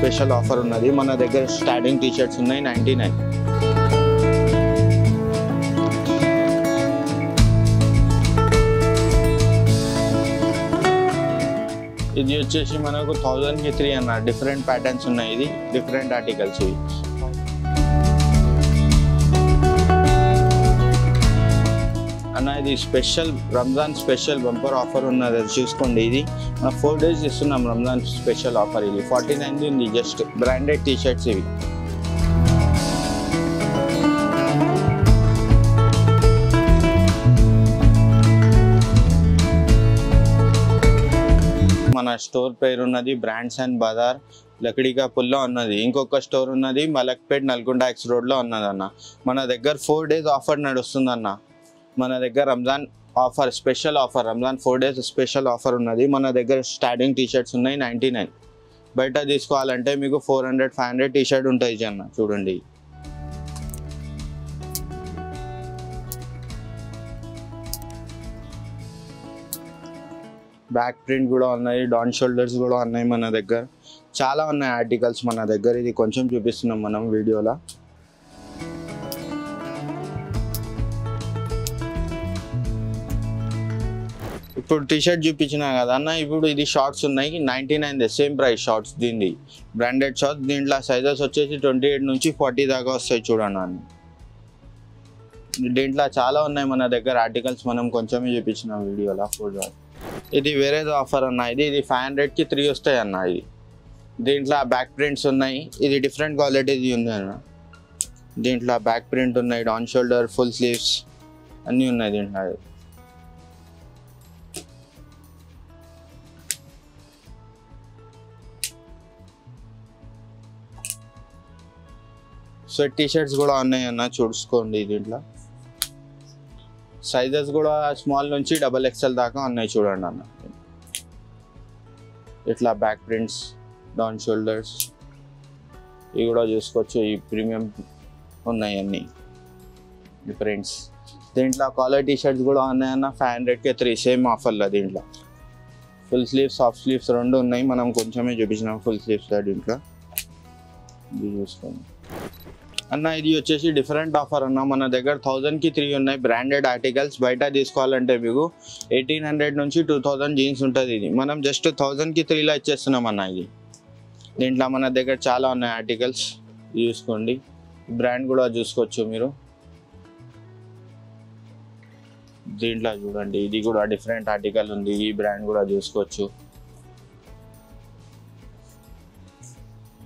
Special offer ఉన్నది. మన దగ్గర స్టార్టింగ్ టీ-షర్ట్స్ ఉన్నాయి 99. ఇది వచ్చేసి మనకు 1000కి 3 అన్న. డిఫరెంట్ ప్యాటర్న్స్ ఉన్నాయి. ఇది డిఫరెంట్ ఆర్టికల్స్ ఇవి. అన్న ఇది special Ramzan special bumper offer ఉన్నది, అది చూసుకోండి. ఇది 4 days ఇస్తున్నాం రంజాన్ స్పెషల్ ఆఫర్. ఇది 49 ఉంది. జస్ట్ బ్రాండెడ్ టీ-షర్ట్స్ ఇవి. మన స్టోర్ పేరు ఉన్నది బ్రాండ్స్ అండ్ బజార్, లకడీకా పుల్లో ఉన్నది. ఇంకొక స్టోర్ ఉన్నది మలక్పేట్ నల్గొండ ఎక్స్ రోడ్లో ఉన్నది అన్న. మన దగ్గర 4 days ఆఫర్ నడుస్తుంది అన్న. మన దగ్గర Ramzan offer special offer, Ramzan 4 days special offer ఉన్నది. మన దగ్గర స్టార్టింగ్ టీ-షర్ట్స్ ఉన్నాయి 99. బయట తీసుకోవాలంటే మీకు 400-500 టీ-షర్ట్ ఉంటుంది అన్న. చూడండి, బ్యాక్ ప్రింట్ కూడా ఉన్నాయి, డాన్ షోల్డర్స్ కూడా ఉన్నాయి. మన దగ్గర చాలా ఉన్నాయి ఆర్టికల్స్ మన దగ్గర. ఇది కొంచెం చూపిస్తున్నాం మనం వీడియోలో. ఇప్పుడు టీ-షర్ట్ చూపించినా కదా అన్న, ఇప్పుడు ఇది షార్ట్స్ ఉన్నాయి 99, సేమ్ ప్రైస్ షార్ట్స్. దీనిది బ్రాండెడ్ షార్ట్స్. దీంట్లో సైజెస్ వచ్చేసి 28 నుంచి 40 దాకా వస్తాయి చూడండి అన్న. దీంట్లో చాలా ఉన్నాయి మన దగ్గర ఆర్టికల్స్, మనం కొంచెమే చూపించినాం వీడియోలో. ఇది వేరేది ఆఫర్ అన్న. ఇది 500కి 3 వస్తాయి అన్న. ఇది దీంట్లో బ్యాక్ ప్రింట్స్ ఉన్నాయి. ఇది డిఫరెంట్ క్వాలిటీది ఉంది అన్న. దీంట్లో బ్యాక్ ప్రింట్ ఉన్నాయి, డాన్ షోల్డర్, ఫుల్ స్లీవ్స్ అన్నీ ఉన్నాయి దీంట్లో. స్వెట్ టీ-షర్ట్స్ కూడా ఉన్నాయి అన్న, చూసుకోండి. దీంట్లో సైజెస్ కూడా స్మాల్ నుంచి XXL దాకా ఉన్నాయి చూడండి అన్న. ఇట్లా బ్యాక్ ప్రింట్స్, డౌన్ షోల్డర్స్ ఇవి కూడా చూసుకోవచ్చు. ఈ ప్రీమియం ఉన్నాయి అన్నీ ఈ ప్రింట్స్. దీంట్లో కాలర్ టీ-షర్ట్స్ కూడా ఉన్నాయన్న. 500కి 3 సేమ్ ఆఫర్లో. దీంట్లో ఫుల్ స్లీవ్స్, సాఫ్ట్ స్లీవ్స్ రెండు ఉన్నాయి. మనం కొంచెమే చూపించినాం ఫుల్ స్లీవ్స్ దీంట్లో. ఇది చూసుకోండి అన్న. ఇది వచ్చేసి డిఫరెంట్ ఆఫర్ అన్న. మన దగ్గర 1000కి 3 ఉన్నాయి బ్రాండెడ్ ఆర్టికల్స్. బయట తీసుకోవాలంటే మీకు 1800 నుంచి 2000 జీన్స్ ఉంటుంది. ఇది మనం జస్ట్ 1000కి 3లో ఇచ్చేస్తున్నాం అన్న. ఇది దీంట్లో మన దగ్గర చాలా ఉన్నాయి ఆర్టికల్స్, చూసుకోండి. బ్రాండ్ కూడా చూసుకోవచ్చు మీరు. దీంట్లో చూడండి, ఇది కూడా డిఫరెంట్ ఆర్టికల్ ఉంది. ఈ బ్రాండ్ కూడా చూసుకోవచ్చు.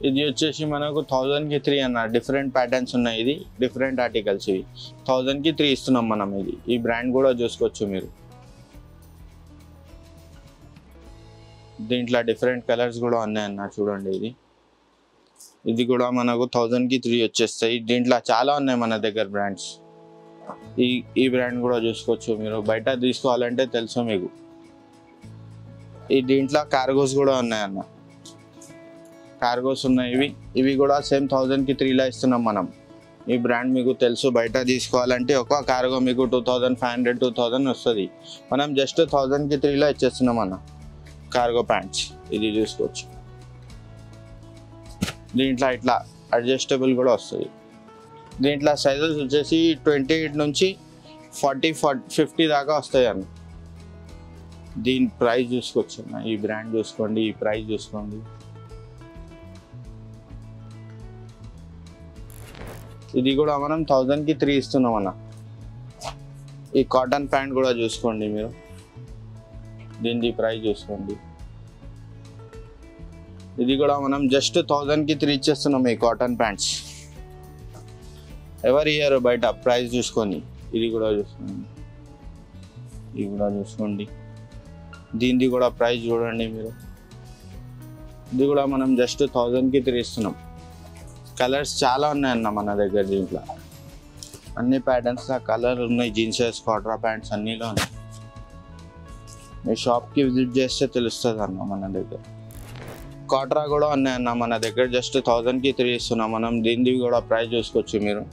ఇది వచ్చేసి మనకు 1000కి 3 అన్న. డిఫరెంట్ ప్యాటర్న్స్ ఉన్నాయి. ఇది డిఫరెంట్ ఆర్టికల్స్. ఇవి 1000కి 3 ఇస్తున్నాం మనం. ఇది ఈ బ్రాండ్ కూడా చూసుకోవచ్చు మీరు. దీంట్లో డిఫరెంట్ కలర్స్ కూడా ఉన్నాయి అన్న. చూడండి, ఇది కూడా మనకు 1000కి 3 వచ్చేస్తాయి. దీంట్లో చాలా ఉన్నాయి మన దగ్గర బ్రాండ్స్. ఈ బ్రాండ్ కూడా చూసుకోవచ్చు మీరు. బయట తీసుకోవాలంటే తెలుసు మీకు. ఈ దీంట్లో కార్గోస్ కూడా ఉన్నాయి అన్న. కార్గోస్ ఉన్నాయి. ఇవి కూడా సేమ్ 1000కి 3లో ఇస్తున్నాం మనం. ఈ బ్రాండ్ మీకు తెలుసు. బయట తీసుకోవాలంటే ఒక కార్గో మీకు 2500-2000 వస్తుంది. మనం జస్ట్ 1000కి 3లో ఇచ్చేస్తున్నాం అన్న. కార్గో ప్యాంట్స్ ఇది చూసుకోవచ్చు. దీంట్లో ఇట్లా అడ్జస్టబుల్ కూడా వస్తుంది. దీంట్లో సైజెస్ వచ్చేసి 28 నుంచి 40-50 దాకా వస్తాయి అన్న. దీని ప్రైస్ చూసుకోవచ్చు అన్న. ఈ బ్రాండ్ చూసుకోండి, ఈ ప్రైస్ చూసుకోండి. ఇది కూడా మనం 1000కి 3 ఇస్తున్నాం అన్న. ఈ కాటన్ ప్యాంట్ కూడా చూసుకోండి మీరు. దీని ప్రైస్ చూసుకోండి. ఇది కూడా మనం జస్ట్ 1000కి 3 ఇచ్చేస్తున్నాం ఈ కాటన్ ప్యాంట్స్. ఎవరు ఇయ్యారు బయట, ప్రైస్ చూసుకోండి. ఇది కూడా చూసుకోండి, ఇది కూడా చూసుకోండి. దీనిది కూడా ప్రైస్ చూడండి మీరు. ఇది కూడా మనం జస్ట్ 1000కి 3 ఇస్తున్నాం. కలర్స్ చాలా ఉన్నాయన్న మన దగ్గర. దీంట్లో అన్ని ప్యాటర్న్స్లో కలర్ ఉన్నాయి. జీన్సెస్, కాట్రా ప్యాంట్స్ అన్నీలో ఉన్నాయి. మీ షాప్కి విజిట్ చేస్తే తెలుస్తుంది అన్న. మన దగ్గర కాట్రా కూడా ఉన్నాయన్న మన దగ్గర. జస్ట్ 1000కి 3 ఇస్తున్నాం మనం. దీనిది కూడా ప్రైస్ చూసుకోవచ్చు మీరు.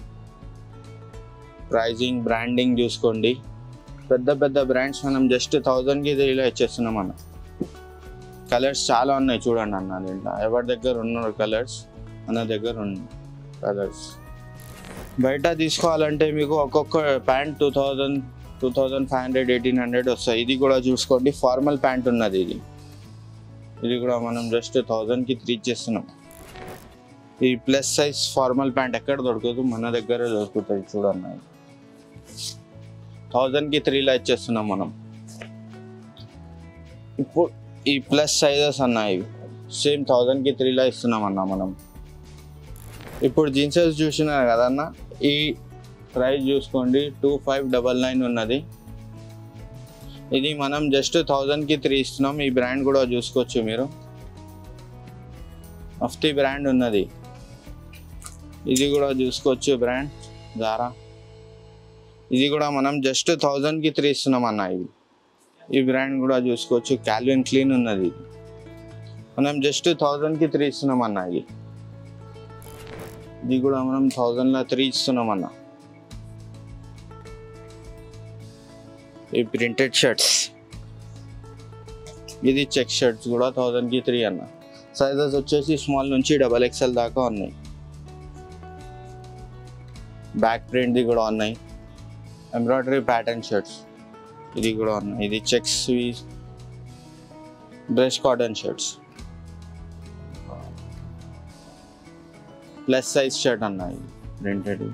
ప్రైజింగ్, బ్రాండింగ్ చూసుకోండి. పెద్ద పెద్ద బ్రాండ్స్ మనం జస్ట్ 1000కి 3లో ఇచ్చేస్తున్నాం అన్న. కలర్స్ చాలా ఉన్నాయి చూడండి అన్న దీంట్లో. ఎవరి దగ్గర ఉన్న కలర్స్ మన దగ్గర ఉన్న కలర్స్. బయట తీసుకోవాలంటే మీకు ఒక్కొక్క ప్యాంట్ 2000, 2500, 1800 వస్తాయి. ఇది కూడా చూసుకోండి, ఫార్మల్ ప్యాంట్ ఉన్నది. ఇది కూడా మనం జస్ట్ 1000కి 3 ఇచ్చేస్తున్నాం. ఈ ప్లస్ సైజ్ ఫార్మల్ ప్యాంట్ ఎక్కడ దొరకదు, మన దగ్గర దొరుకుతుంది చూడండి. 1000కి 3లా ఇచ్చేస్తున్నాం మనం. ఇప్పుడు ఈ ప్లస్ సైజెస్ అన్నాయి సేమ్ 1000కి 3లా ఇస్తున్నాం అన్న మనం. ఇప్పుడు జీన్సెస్ చూసినారు కదన్న, ఈ ప్రైస్ చూసుకోండి 2599 ఉన్నది. ఇది మనం జస్ట్ 1000కి 3 ఇస్తున్నాం. ఈ బ్రాండ్ కూడా చూసుకోవచ్చు మీరు, మఫ్తీ బ్రాండ్ ఉన్నది. ఇది కూడా చూసుకోవచ్చు బ్రాండ్ జారా. ఇది కూడా మనం జస్ట్ 1000కి 3 ఇస్తున్నాం అన్న. ఈ బ్రాండ్ కూడా చూసుకోవచ్చు, కాల్విన్ క్లీన్ ఉన్నది. మనం జస్ట్ 1000కి 3 ఇస్తున్నాం అన్న. ఇది కూడా మనం 1000లా 3 ఇస్తున్నాం అన్న. ఈ ప్రింటెడ్ షర్ట్స్, ఇది చెక్ షర్ట్స్ కూడా 1000కి 3 అన్న. సైజెస్ వచ్చేసి స్మాల్ నుంచి XXL దాకా ఉన్నాయి. బ్యాక్ ప్రింట్ది కూడా ఉన్నాయి. ఎంబ్రాయిడరీ ప్యాటర్న్ షర్ట్స్ ఇది కూడా ఉన్నాయి. ఇది checks dress cotton shirts, plus size shirt అన్నాయి ప్రింటెడ్.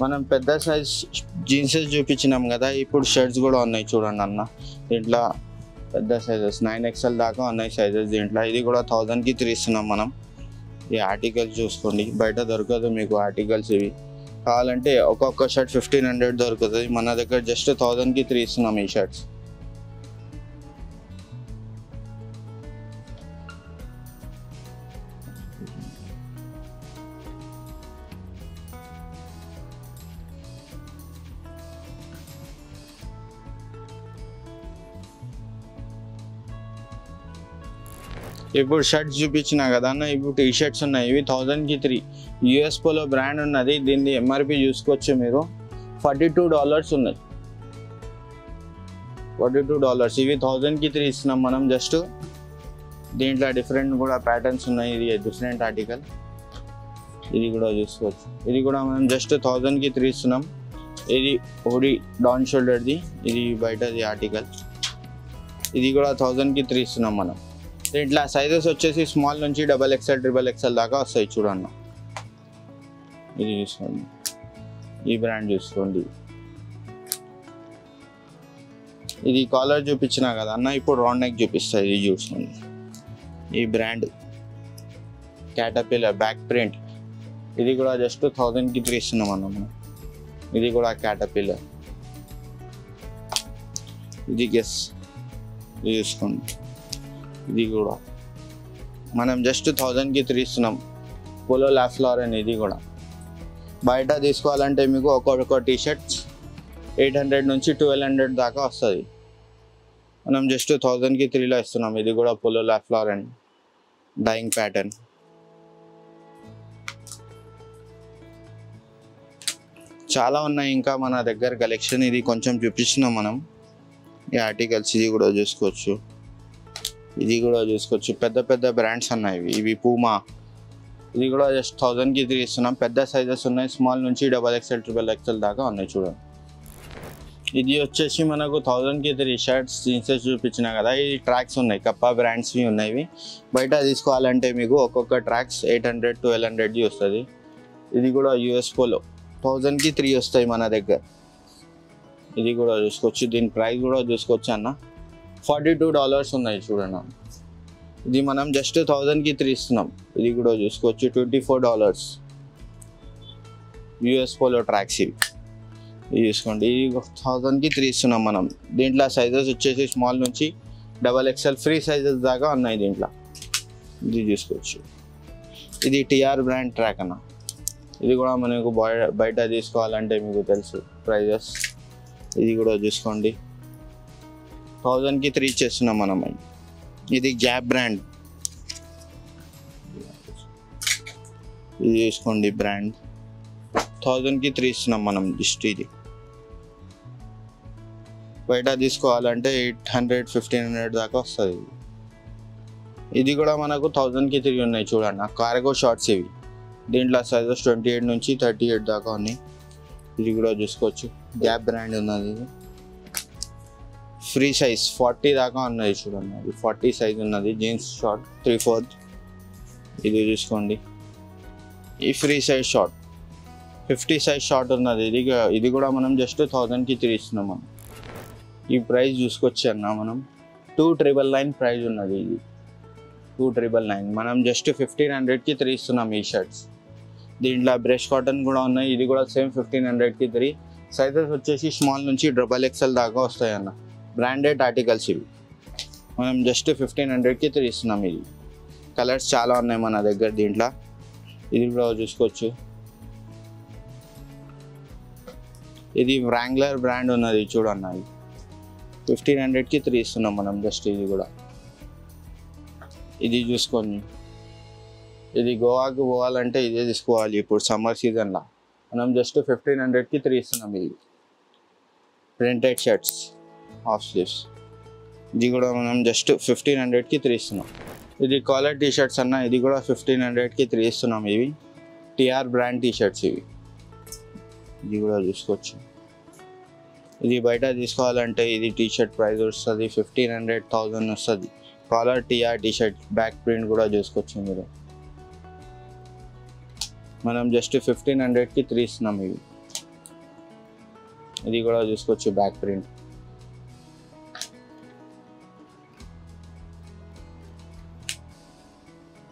మనం పెద్ద సైజ్ జీన్సెస్ చూపించినాం కదా, ఇప్పుడు షర్ట్స్ కూడా ఉన్నాయి చూడండి అన్న. దీంట్లో పెద్ద సైజెస్ 9XL దాకా ఉన్నాయి సైజెస్ దీంట్లో. ఇది కూడా 1000కి 3 ఇస్తున్నాం మనం. ఈ ఆర్టికల్స్ చూసుకోండి, బయట దొరకదు మీకు ఆర్టికల్స్. ఇవి కావాలంటే ఒక్కొక్క షర్ట్ 1500 దొరుకుతుంది, మన దగ్గర జస్ట్ 1000కి 3 ఇస్తున్నాం ఈ షర్ట్స్. ఇప్పుడు షర్ట్స్ చూపించినా కదా అన్న, ఇప్పుడు టీ షర్ట్స్ ఉన్నాయి. ఇవి 1000కి 3. US పోలో బ్రాండ్ ఉన్నది. దీన్ని MRP చూసుకోవచ్చు మీరు, $42 ఉన్నది. $42. ఇవి 1000కి 3 ఇస్తున్నాం మనం జస్ట్. దీంట్లో డిఫరెంట్ కూడా ప్యాటర్న్స్ ఉన్నాయి. ఇది డిఫరెంట్ ఆర్టికల్, ఇది కూడా చూసుకోవచ్చు. ఇది కూడా మనం జస్ట్ 1000కి 3 ఇస్తున్నాం. ఇది ఓడి డౌన్ షోల్డర్ది, ఇది బయటది ఆర్టికల్. ఇది కూడా 1000కి 3 ఇస్తున్నాం మనం. దీంట్లో సైజెస్ వచ్చేసి స్మాల్ నుంచి XXL, XXL దాకా వస్తాయి చూడండి. ఇది చూసుకోండి, ఈ బ్రాండ్ చూసుకోండి. ఇది కాలర్ చూపించినా కదా అన్న, ఇప్పుడు రౌండ్ నెక్ చూపిస్తుంది. ఇది చూసుకోండి, ఈ బ్రాండ్ క్యాటర్పిల్లర్ బ్యాక్ ప్రింట్. ఇది కూడా జస్ట్ 1000కి 3 ఇస్తున్నాం అన్న మనం. ఇది కూడా క్యాటర్పిల్లర్. ఇది గెస్, ఇది చూసుకోండి. ఇది కూడా మనం జస్ట్ 1000కి 3 ఇస్తున్నాం. Polo Ralph Lauren. ఇది కూడా బయట తీసుకోవాలంటే మీకు ఒక్కొక్క టీ షర్ట్స్ 800 నుంచి 1200 దాకా వస్తుంది. మనం జస్ట్ 1000కి 3లా ఇస్తున్నాం. ఇది కూడా Polo Ralph Lauren dyeing pattern. చాలా ఉన్నాయి ఇంకా మన దగ్గర కలెక్షన్. ఇది కొంచెం చూపిస్తున్నాం మనం ఈ ఆర్టికల్స్. ఇది కూడా చూసుకోవచ్చు, ఇది కూడా చూసుకోవచ్చు. పెద్ద పెద్ద బ్రాండ్స్ ఉన్నాయి ఇవి పూమా. ఇది కూడా జస్ట్ 1000కి 3 ఇస్తున్నాం. పెద్ద సైజెస్ ఉన్నాయి, స్మాల్ నుంచి XXL, XXL దాకా ఉన్నాయి చూడండి. ఇది వచ్చేసి మనకు 1000కి 3 షర్ట్స్ జీన్సెస్ చూపించినా కదా. ఈ ట్రాక్స్ ఉన్నాయి, కప్పా బ్రాండ్స్వి ఉన్నాయి. బయట తీసుకోవాలంటే మీకు ఒక్కొక్క ట్రాక్స్ 800, 1200 వస్తుంది. ఇది కూడా US పోలో 1000కి 3 వస్తాయి మన దగ్గర. ఇది కూడా చూసుకోవచ్చు. దీని ప్రైస్ కూడా చూసుకోవచ్చు అన్న. $42 ఉన్నాయి చూడండి. ఇది మనం జస్ట్ 1000కి 3 ఇస్తున్నాం. ఇది కూడా చూసుకోవచ్చు, $24. US పోలో ట్రాక్స్ ఇవి. ఇది చూసుకోండి, ఇది 1000కి 3 ఇస్తున్నాం మనం. దీంట్లో సైజెస్ వచ్చేసి స్మాల్ నుంచి XXL ఫ్రీ సైజెస్ దాకా ఉన్నాయి దీంట్లో. ఇది చూసుకోవచ్చు. ఇది TR బ్రాండ్ ట్రాక్ అన్న. ఇది కూడా మనకు బయట తీసుకోవాలంటే మీకు తెలుసు ప్రైజెస్. ఇది కూడా చూసుకోండి, 1000కి 3 ఇచ్చేస్తున్నాం మనం. ఇది గ్యాప్ బ్రాండ్. ఇది చూసుకోండి బ్రాండ్, 1000కి 3 ఇస్తున్నాం మనం. జస్ట్ ఇది బయట తీసుకోవాలంటే 800-1500 దాకా వస్తుంది. ఇది కూడా మనకు 1000కి 3 ఉన్నాయి చూడండి. కార్గో షార్ట్స్ ఇవి. దీంట్లో సైజెస్ 28 నుంచి 38 దాకా ఉన్నాయి. ఇది కూడా చూసుకోవచ్చు. గ్యాప్ బ్రాండ్ ఉన్నది. ఇది ఫ్రీ సైజ్ 40 దాకా ఉన్నది చూడండి. ఇది 40 సైజ్ ఉన్నది. Jeans short 3/4. ఇది చూసుకోండి. ఈ free size short 50 size short ఉన్నది. ఇది కూడా మనం జస్ట్ 1000కి 3 ఇస్తున్నాం. మనం ఈ ప్రైస్ చూసుకొచ్చి అన్న మనం 2,999 ప్రైస్ ఉన్నది. ఇది 2,999 మనం జస్ట్ 1,500కి 3 ఇస్తున్నాం ఈ షర్ట్స్. దీంట్లో బ్రష్ కాటన్ కూడా ఉన్నాయి. ఇది కూడా సేమ్ 1,500కి 3. సైజెస్ వచ్చేసి స్మాల్ నుంచి XXL దాకా వస్తాయి అన్న. బ్రాండెడ్ ఆర్టికల్స్ ఇవి. మనం జస్ట్ 1,500కి 3 ఇస్తున్నాం. ఇది కలర్స్ చాలా ఉన్నాయి మన దగ్గర. దీంట్లో ఇది కూడా చూసుకోవచ్చు. ఇది వ్రాంగ్లర్ బ్రాండ్ ఉన్నది చూడన్న. 1,500కి 3 ఇస్తున్నాం మనం జస్ట్. ఇది కూడా ఇది చూసుకోండి. ఇది గోవాకి పోవాలంటే ఇదే తీసుకోవాలి. ఇప్పుడు సమ్మర్ సీజన్లో మనం జస్ట్ 1,500కి 3 ఇస్తున్నాం. ఇది ప్రింటెడ్ షర్ట్స్ హాఫ్ స్లీవ్స్. ఇది కూడా మనం జస్ట్ 1,500కి 3 ఇస్తున్నాం. ఇది కాలర్ టీ షర్ట్స్ అన్న. ఇది కూడా 1,500కి 3 ఇస్తున్నాం. ఇవి TR బ్రాండ్ టీ షర్ట్స్ ఇవి. ఇది కూడా చూసుకోవచ్చు. ఇది బయట తీసుకోవాలంటే ఇది టీ షర్ట్ ప్రైస్ వస్తుంది 1,500-1,000 వస్తుంది. Collar TR T shirt back print కూడా చూసుకోవచ్చు మీరు. మనం జస్ట్ 1,500కి 3 ఇస్తున్నాం. ఇవి ఇది కూడా చూసుకోవచ్చు. Back print.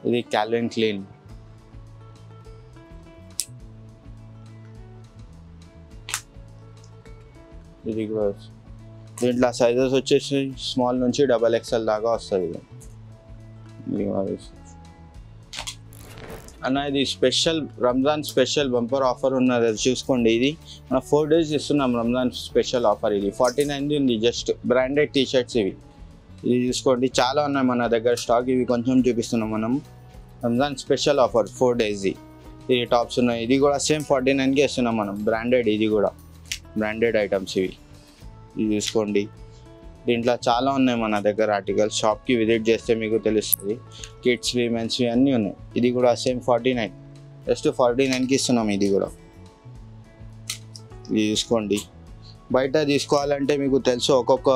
ఇది క్యాల్విన్ క్లీన్. ఇది కూడా దీంట్లో సైజెస్ వచ్చేసి స్మాల్ నుంచి XXL దాకా వస్తుంది. అన్న ఇది special Ramzan special bumper offer ఉన్నది. అది చూసుకోండి. ఇది మన 4 days ఇస్తున్నాం రంజాన్ స్పెషల్ ఆఫర్. ఇది 49 ఉంది. జస్ట్ బ్రాండెడ్ టీ షర్ట్స్ ఇవి. ఇది చూసుకోండి. చాలా ఉన్నాయి మన దగ్గర స్టాక్. ఇవి కొంచెం చూపిస్తున్నాం మనం. Ramzan special offer 4 days. ఇది టాప్స్ ఉన్నాయి. ఇది కూడా సేమ్ 49కి ఇస్తున్నాం మనం. బ్రాండెడ్. ఇది కూడా బ్రాండెడ్ ఐటమ్స్ ఇవి. ఇది చూసుకోండి. దీంట్లో చాలా ఉన్నాయి మన దగ్గర ఆర్టికల్స్. షాప్కి విజిట్ చేస్తే మీకు తెలుస్తుంది. కిడ్స్వి మెన్స్వి అన్నీ ఉన్నాయి. ఇది కూడా సేమ్ 49. జస్ట్ 49కి ఇస్తున్నాం. ఇది కూడా ఇది చూసుకోండి. బయట తీసుకోవాలంటే మీకు తెలుసు ఒక్కొక్క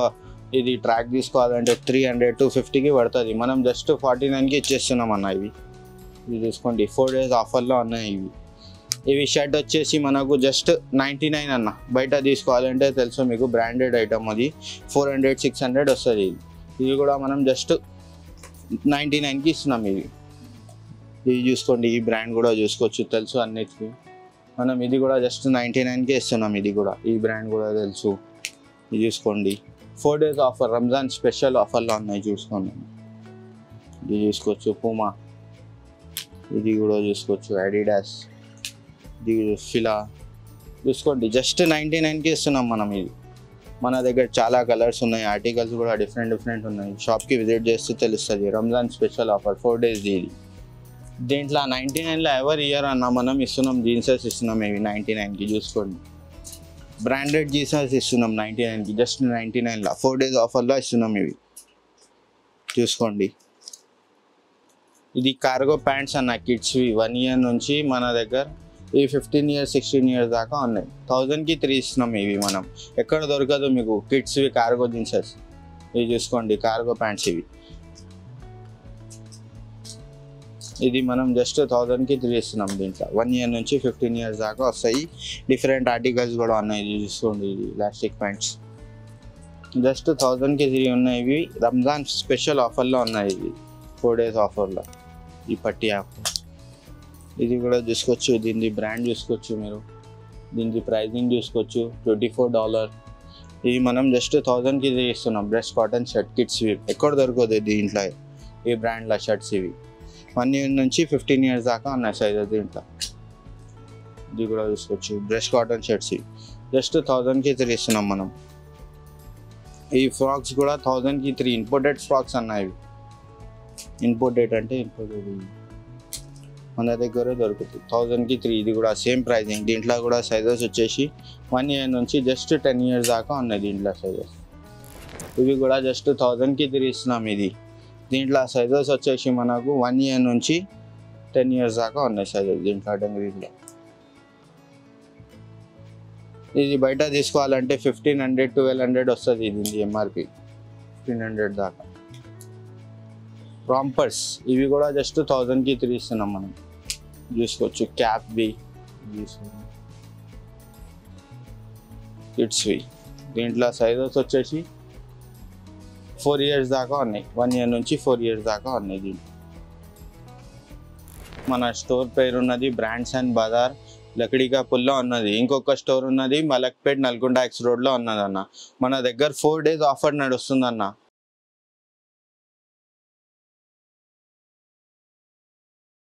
ఇది ట్రాక్ తీసుకోవాలంటే 300-250కి పడుతుంది. మనం జస్ట్ 49కి ఇచ్చేస్తున్నాం అన్న. ఇవి చూసుకోండి. 4 days ఆఫర్లో ఉన్నాయి ఇవి. ఇవి షర్ట్ వచ్చేసి మనకు జస్ట్ 99 అన్న. బయట తీసుకోవాలంటే తెలుసు మీకు బ్రాండెడ్ ఐటమ్. అది 400-600 వస్తుంది. ఇది కూడా మనం జస్ట్ 99కి ఇస్తున్నాం. ఇది చూసుకోండి. ఈ బ్రాండ్ కూడా చూసుకోవచ్చు. తెలుసు అన్నిటికీ మనం. ఇది కూడా జస్ట్ 99కే ఇస్తున్నాం. ఇది కూడా ఈ బ్రాండ్ కూడా తెలుసు. ఇది చూసుకోండి. 4 days ఆఫర్ రంజాన్ స్పెషల్ ఆఫర్లో ఉన్నాయి. చూసుకోండి. ఇది చూసుకోవచ్చు. పూమా. ఇది కూడా చూసుకోవచ్చు. అడిడాస్. ఇది ఫిలా చూసుకోండి. జస్ట్ 99కి ఇస్తున్నాం మనం. ఇది మన దగ్గర చాలా కలర్స్ ఉన్నాయి. ఆర్టికల్స్ కూడా డిఫరెంట్ ఉన్నాయి. షాప్కి విజిట్ చేస్తే తెలుస్తుంది. Ramzan special offer 4 days. ఇది దీంట్లో 99లో ఎవర్ ఇయర్ అన్న మనం ఇస్తున్నాం. జీన్సెస్ ఇస్తున్నాం. ఇవి 99కి చూసుకోండి. బ్రాండెడ్ జీన్సెస్ ఇస్తున్నాం 99కి. జస్ట్ 99లో 4 days ఆఫర్లో ఇస్తున్నాం. ఇవి చూసుకోండి. ఇది కార్గో ప్యాంట్స్ అన్న. కిడ్స్వి 1 year నుంచి మన దగ్గర ఈ 15 years 16 years దాకా ఉన్నాయి. 1000కి 3 ఇస్తున్నాం. ఇవి మనం ఎక్కడ దొరకదు మీకు. కిడ్స్వి కార్గో జీన్సెస్. ఇవి చూసుకోండి. కార్గో ప్యాంట్స్ ఇవి. ఇది మనం జస్ట్ 1000కి 3 ఇస్తున్నాం. దీంట్లో 1 year నుంచి 15 years దాకా వస్తాయి. డిఫరెంట్ ఆర్టికల్స్ కూడా ఉన్నాయి. ఇది చూసుకోండి. ఇది ఎలాస్టిక్ ప్యాంట్స్ జస్ట్ 1000కి 3 ఉన్నాయి. ఇవి రంజాన్ స్పెషల్ ఆఫర్లో ఉన్నాయి. ఇది 4 days ఆఫర్లో. ఈ పట్టి ఆఫర్. ఇది కూడా చూసుకోవచ్చు. దీని బ్రాండ్ చూసుకోవచ్చు మీరు. దీని ప్రైజింగ్ చూసుకోవచ్చు. $24. ఇది మనం జస్ట్ 1000కి ఇస్తున్నాం. బ్రష్ కాటన్ షర్ట్ కిడ్స్ ఇవి ఎక్కడ దొరకదు. దీంట్లో ఈ బ్రాండ్ల షర్ట్స్ ఇవి 1 year నుంచి 15 years దాకా ఉన్నాయి సైజెస్ దీంట్లో. ఇది కూడా చూసుకోవచ్చు. బ్రష్ కాటన్ షర్ట్స్ ఇవి జస్ట్ 1000కి 3 ఇస్తున్నాం మనం. ఈ ఫ్రాక్స్ కూడా 1000కి 3 ఇంపోర్టెడ్ ఫ్రాక్స్ అన్నాయి. ఇంపోర్టెడ్ అంటే ఇంపోర్టెడ్ మన దగ్గర దొరుకుతుంది. 1000కి 3. ఇది కూడా సేమ్ ప్రైజింగ్. దీంట్లో కూడా సైజెస్ వచ్చేసి 1 year నుంచి జస్ట్ 10 years దాకా ఉన్నాయి. దీంట్లో సైజెస్ ఇవి కూడా జస్ట్ 1000కి తిరిగిస్తున్నాం. ఇది దీంట్లో సైజెస్ వచ్చేసి మనకు 1 year నుంచి 10 years దాకా ఉన్నాయి సైజెస్ దీంట్లో డంగ్రీస్లో. ఇది బయట తీసుకోవాలంటే 1500-1200 వస్తుంది దీనికి ఎంఆర్పి, 1500 దాకా. రాంపర్స్ ఇవి కూడా జస్ట్ 1000కి తిరిగిస్తున్నాం మనం, చూసుకోవచ్చు. క్యాప్వి కిడ్స్వి దీంట్లో సైజెస్ వచ్చేసి 4 years దాకా ఉన్నాయి, 1 year నుంచి 4 years దాకా ఉన్నాయి దీంట్లో. మన స్టోర్ పేరు ఉన్నది బ్రాండ్స్ అండ్ బజార్ లకడీకాపుల్లో ఉన్నది. ఇంకొక స్టోర్ ఉన్నది మలక్పేట్ నల్గొండ ఎక్స్ రోడ్లో ఉన్నదన్న. మన దగ్గర 4 days ఆఫర్ నడుస్తుందన్న.